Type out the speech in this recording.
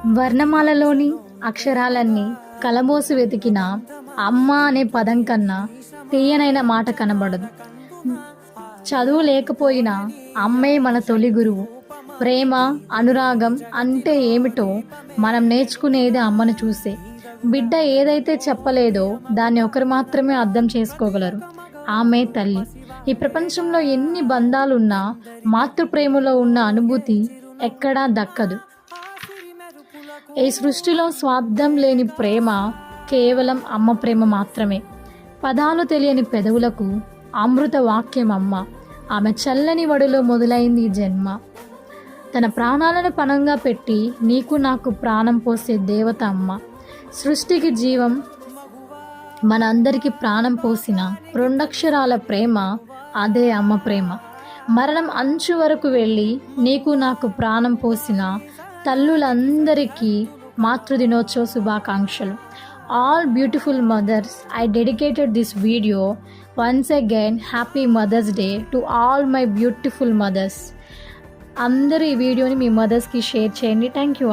వర్ణమాలలోని అక్షరాలన్నీ కలబోసి వెతికిన అమ్మ అనే పదం కన్నా తీయనైన మాట కనబడదు. చదువు లేకపోయినా అమ్మే మన తొలి గురువు. ప్రేమ, అనురాగం అంటే ఏమిటో మనం నేర్చుకునేది అమ్మను చూసే. బిడ్డ ఏదైతే చెప్పలేదో దాన్ని ఒకరు మాత్రమే అర్థం చేసుకోగలరు, ఆమె తల్లి. ఈ ప్రపంచంలో ఎన్ని బంధాలున్నా మాతృప్రేమలో ఉన్న అనుభూతి ఎక్కడా దక్కదు. ఈ సృష్టిలో స్వార్థం లేని ప్రేమ కేవలం అమ్మ ప్రేమ మాత్రమే. పదాలు తెలియని పెదవులకు అమృత వాక్యం అమ్మ. ఆమె చల్లని వడిలో మొదలైంది ఈ జన్మ. తన ప్రాణాలను పణంగా పెట్టి నీకు నాకు ప్రాణం పోసే దేవత అమ్మ. సృష్టికి జీవం, మన అందరికీ ప్రాణం పోసిన రెండక్షరాల ప్రేమ అదే అమ్మ ప్రేమ. మరణం అంచు వరకు వెళ్ళి నీకు నాకు ప్రాణం పోసిన తల్లులందరికీ మాతృదినోత్సవ శుభాకాంక్షలు. All beautiful mothers, I dedicated this video. Once again, happy Mother's Day to all my beautiful mothers. అందరూ ఈ వీడియోని మీ మదర్స్కి షేర్ చేయండి. Thank you.